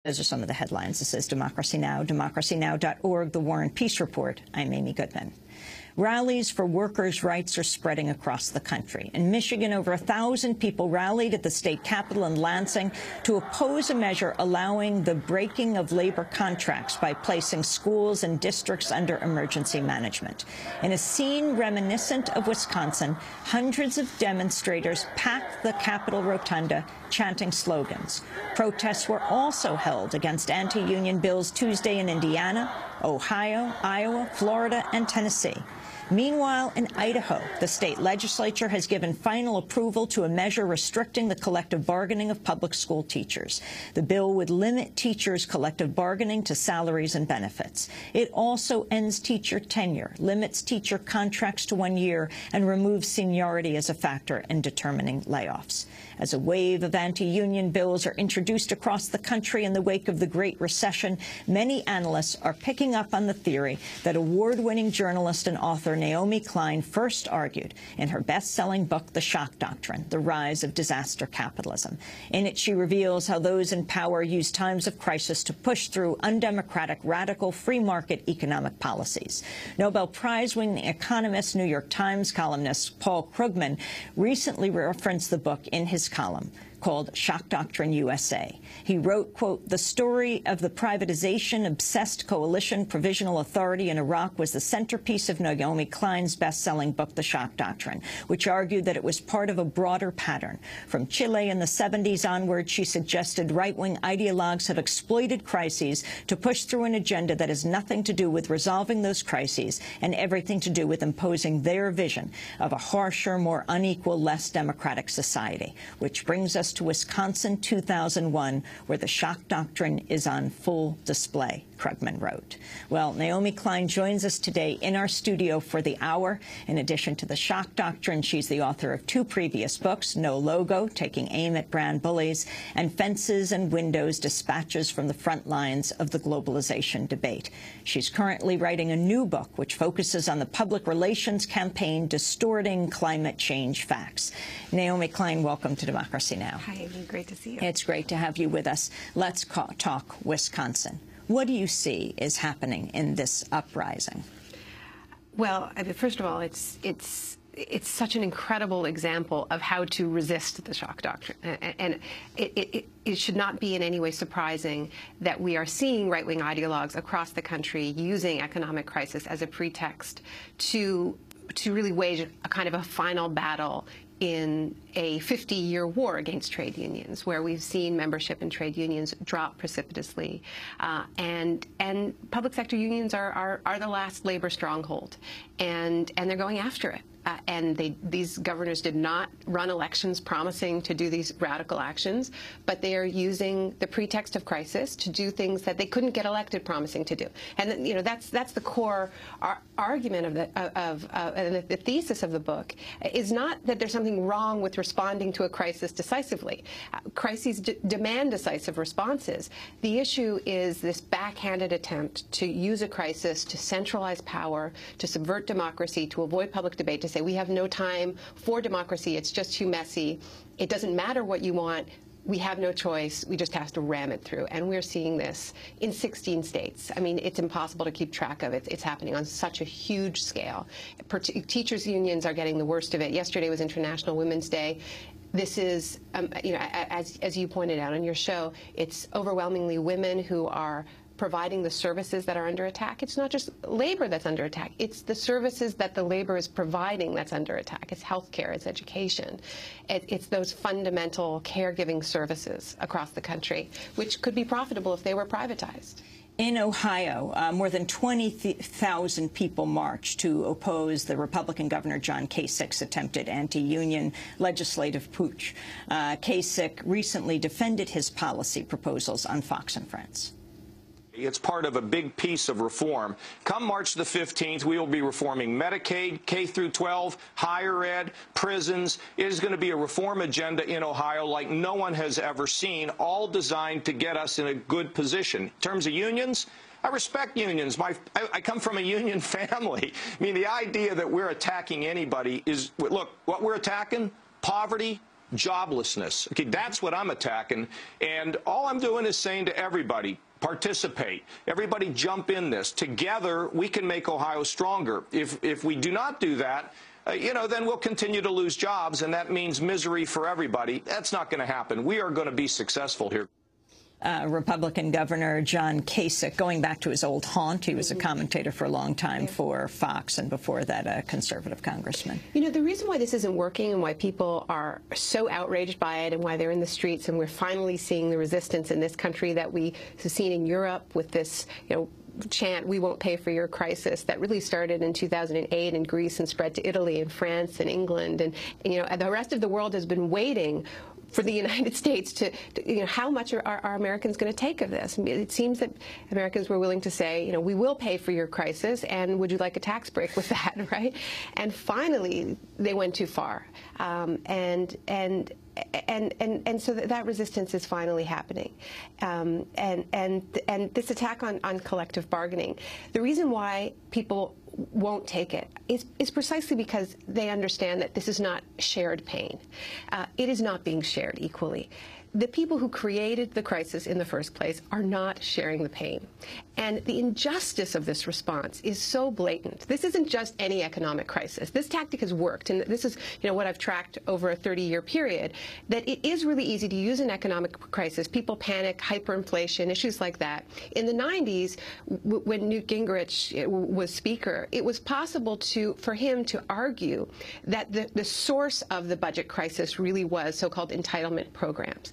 Those are some of the headlines. This is Democracy Now!, democracynow.org, The War and Peace Report. I'm Amy Goodman. Rallies for workers' rights are spreading across the country. In Michigan, over 1,000 people rallied at the state capitol in Lansing to oppose a measure allowing the breaking of labor contracts by placing schools and districts under emergency management. In a scene reminiscent of Wisconsin, hundreds of demonstrators packed the Capitol rotunda, chanting slogans. Protests were also held against anti-union bills Tuesday in Indiana, Ohio, Iowa, Florida, and Tennessee. Meanwhile, in Idaho, the state legislature has given final approval to a measure restricting the collective bargaining of public school teachers. The bill would limit teachers' collective bargaining to salaries and benefits. It also ends teacher tenure, limits teacher contracts to 1 year, and removes seniority as a factor in determining layoffs. As a wave of anti-union bills are introduced across the country in the wake of the Great Recession, many analysts are picking up on the theory that award-winning journalist and author Naomi Klein first argued in her best-selling book, The Shock Doctrine, The Rise of Disaster Capitalism. In it, she reveals how those in power use times of crisis to push through undemocratic, radical, free-market economic policies. Nobel Prize-winning economist, New York Times columnist Paul Krugman recently referenced the book in his column called Shock Doctrine USA. He wrote, quote, "The story of the privatization-obsessed coalition provisional authority in Iraq was the centerpiece of Naomi Klein's best-selling book, The Shock Doctrine, which argued that it was part of a broader pattern. From Chile in the 70s onward, she suggested right-wing ideologues have exploited crises to push through an agenda that has nothing to do with resolving those crises and everything to do with imposing their vision of a harsher, more unequal, less democratic society," which brings us to Wisconsin 2001, where the Shock Doctrine is on full display, Krugman wrote. Well, Naomi Klein joins us today in our studio for the hour. In addition to the Shock Doctrine, she's the author of 2 previous books, No Logo, Taking Aim at Brand Bullies, and Fences and Windows, Dispatches from the Front Lines of the Globalization Debate. She's currently writing a new book, which focuses on the public relations campaign Distorting Climate Change Facts. Naomi Klein, welcome to Democracy Now! Hi, Amy. Great to see you. It's great to have you with us. Let's talk Wisconsin. What do you see is happening in this uprising? Well, I mean, first of all, it's such an incredible example of how to resist the shock doctrine. And it should not be in any way surprising that we are seeing right-wing ideologues across the country using economic crisis as a pretext to really wage a kind of a final battle in a 50-year war against trade unions, where we've seen membership in trade unions drop precipitously, and public sector unions are the last labor stronghold, and they're going after it. And these governors did not run elections promising to do these radical actions, but they are using the pretext of crisis to do things that they couldn't get elected promising to do. And you know, that's the core argument of the thesis of the book is not that there's something wrong with responding to a crisis decisively. Crises demand decisive responses. The issue is this backhanded attempt to use a crisis to centralize power, to subvert democracy, to avoid public debate, to say we have no time for democracy, it's just too messy, it doesn't matter what you want, we have no choice, we just have to ram it through. And we're seeing this in 16 states. I mean, it's impossible to keep track of it. It's happening on such a huge scale. Teachers' unions are getting the worst of it. Yesterday was International Women's Day. This is, you know, as you pointed out on your show, it's overwhelmingly women who are providing the services that are under attack. It's not just labor that's under attack. It's the services that the labor is providing that's under attack. It's healthcare, it's education. It's those fundamental caregiving services across the country, which could be profitable if they were privatized. In Ohio, more than 20,000 people marched to oppose the Republican Governor John Kasich's attempted anti-union legislative putsch. Kasich recently defended his policy proposals on Fox and Friends. It's part of a big piece of reform. Come March the 15th, we will be reforming Medicaid, K through 12, higher ed, prisons. It is going to be a reform agenda in Ohio like no one has ever seen, all designed to get us in a good position. In terms of unions, I respect unions. I come from a union family. I mean, the idea that we're attacking anybody is, look, what we're attacking, poverty, joblessness. Okay, that's what I'm attacking. And all I'm doing is saying to everybody, participate. Everybody jump in this. Together, we can make Ohio stronger. If we do not do that, then we'll continue to lose jobs, and that means misery for everybody. That's not going to happen. We are going to be successful here. Republican Governor John Kasich, going back to his old haunt, he was a commentator for a long time for Fox, and before that a conservative congressman. You know, the reason why this isn't working and why people are so outraged by it and why they're in the streets, and we're finally seeing the resistance in this country that we have seen in Europe with this, chant, "We won't pay for your crisis," that really started in 2008 in Greece and spread to Italy and France and England, and the rest of the world has been waiting for the United States to how much are Americans going to take of this? It seems that Americans were willing to say, we will pay for your crisis, and would you like a tax break with that, right? And finally, they went too far, and so that resistance is finally happening, and this attack on collective bargaining. The reason why people won't take it is precisely because they understand that this is not shared pain. It is not being shared equally. The people who created the crisis in the first place are not sharing the pain. And the injustice of this response is so blatant. This isn't just any economic crisis. This tactic has worked, and this is what I've tracked over a 30-year period, that it is really easy to use an economic crisis. People panic, hyperinflation, issues like that. In the 90s, when Newt Gingrich was Speaker, it was possible for him to argue that the source of the budget crisis really was so-called entitlement programs.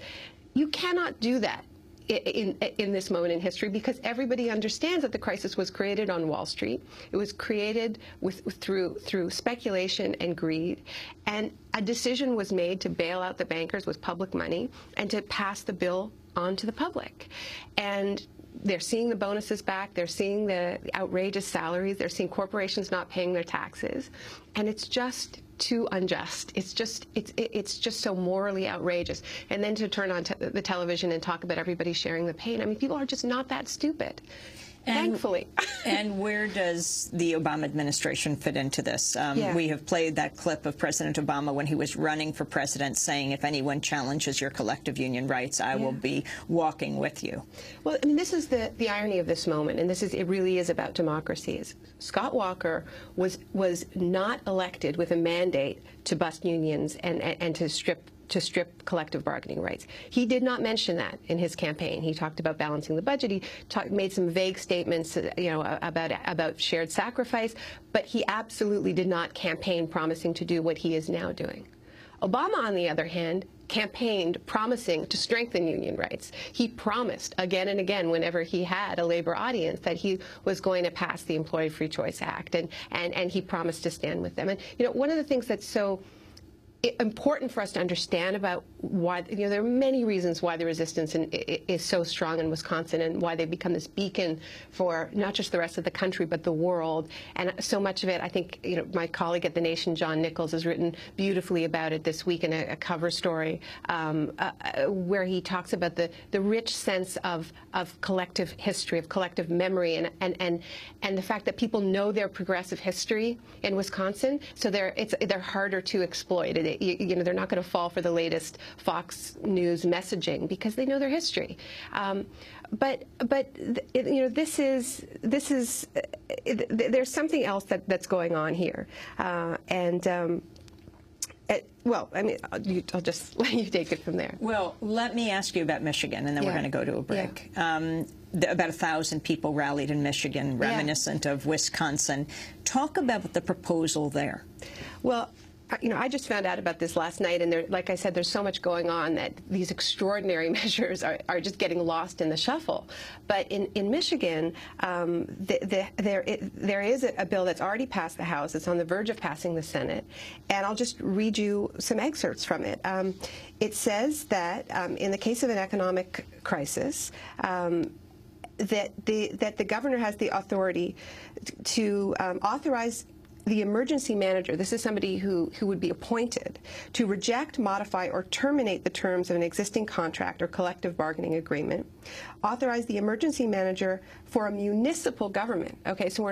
You cannot do that in this moment in history, because everybody understands that the crisis was created on Wall Street. It was created through speculation and greed, and a decision was made to bail out the bankers with public money and to pass the bill on to the public. And they're seeing the bonuses back. They're seeing the outrageous salaries. They're seeing corporations not paying their taxes, and it's just too unjust. It's just so morally outrageous. And then to turn on the television and talk about everybody sharing the pain. I mean, people are just not that stupid. Thankfully. And where does the Obama administration fit into this? We have played that clip of President Obama when he was running for president saying, if anyone challenges your collective union rights, I will be walking with you. Well, I mean, this is the irony of this moment, and it really is about democracy. Scott Walker was not elected with a mandate to bust unions and to strip collective bargaining rights. He did not mention that in his campaign. He talked about balancing the budget. He made some vague statements, about shared sacrifice, but he absolutely did not campaign promising to do what he is now doing. Obama, on the other hand, campaigned promising to strengthen union rights. He promised again and again, whenever he had a labor audience, that he was going to pass the Employee Free Choice Act, and he promised to stand with them. And one of the things that's so important for us to understand about why, there are many reasons why the resistance is so strong in Wisconsin, and why they've become this beacon for not just the rest of the country, but the world. And so much of it, I think, my colleague at The Nation, John Nichols, has written beautifully about it this week in a cover story, where he talks about the rich sense of collective history, of collective memory, and the fact that people know their progressive history in Wisconsin, so they're harder to exploit. They're not going to fall for the latest Fox News messaging because they know their history. But there's something else that's going on here, well, I mean, I'll just let you take it from there. Well, let me ask you about Michigan, and then we're going to go to a break. About 1,000 people rallied in Michigan, reminiscent of Wisconsin. Talk about the proposal there. Well, I just found out about this last night, and like I said, there's so much going on that these extraordinary measures are just getting lost in the shuffle. But in Michigan, there is a bill that's already passed the House. It's on the verge of passing the Senate, and I'll just read you some excerpts from it. It says that in the case of an economic crisis, that the governor has the authority to authorize the emergency manager, this is somebody who would be appointed, to reject, modify, or terminate the terms of an existing contract or collective bargaining agreement. Authorize the emergency manager for a municipal government. Okay, so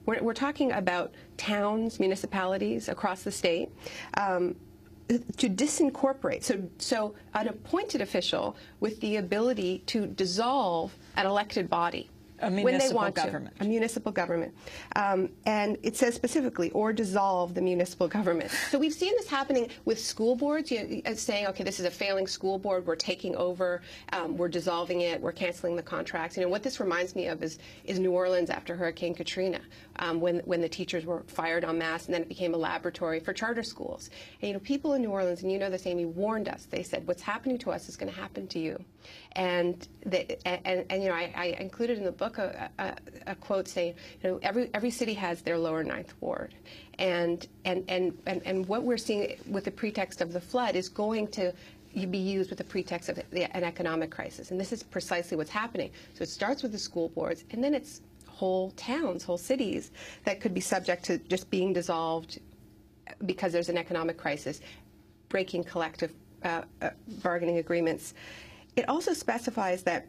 we're talking about towns, municipalities across the state. to disincorporate. So an appointed official with the ability to dissolve an elected body. A municipal when they want government. A municipal government. And it says specifically, or dissolve the municipal government. So we've seen this happening with school boards, saying, okay, this is a failing school board, we're taking over, we're dissolving it, we're canceling the contracts. What this reminds me of is New Orleans after Hurricane Katrina, when the teachers were fired en masse, and then it became a laboratory for charter schools. And people in New Orleans, and this, Amy, warned us. They said, what's happening to us is going to happen to you. And I included in the book a quote saying, every city has their lower ninth ward, and what we're seeing with the pretext of the flood is going to be used with the pretext of an economic crisis, and this is precisely what's happening. So it starts with the school boards, and then it's whole towns, whole cities that could be subject to just being dissolved because there's an economic crisis, breaking collective bargaining agreements. It also specifies that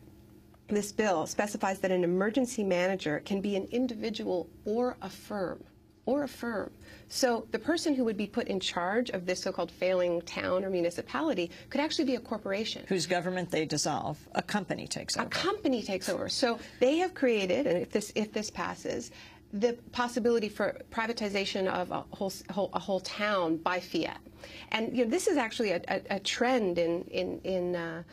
this bill specifies that an emergency manager can be an individual or a firm. So the person who would be put in charge of this so-called failing town or municipality could actually be a corporation. Whose government they dissolve. A company takes over. A company takes over. So they have created, and if this passes, the possibility for privatization of a whole town by fiat. And this is actually a trend in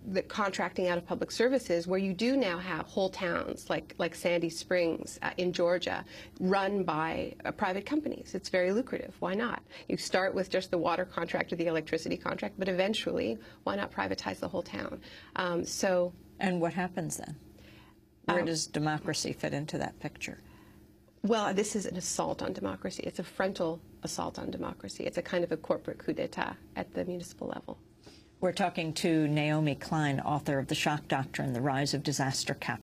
the contracting out of public services, where you do now have whole towns like Sandy Springs in Georgia run by private companies. It's very lucrative. Why not? You start with just the water contract or the electricity contract, but eventually, why not privatize the whole town? And what happens then? Where does democracy fit into that picture? Well, this is an assault on democracy. It's a frontal assault on democracy. It's a kind of a corporate coup d'etat at the municipal level. We're talking to Naomi Klein, author of The Shock Doctrine, The Rise of Disaster Capitalism.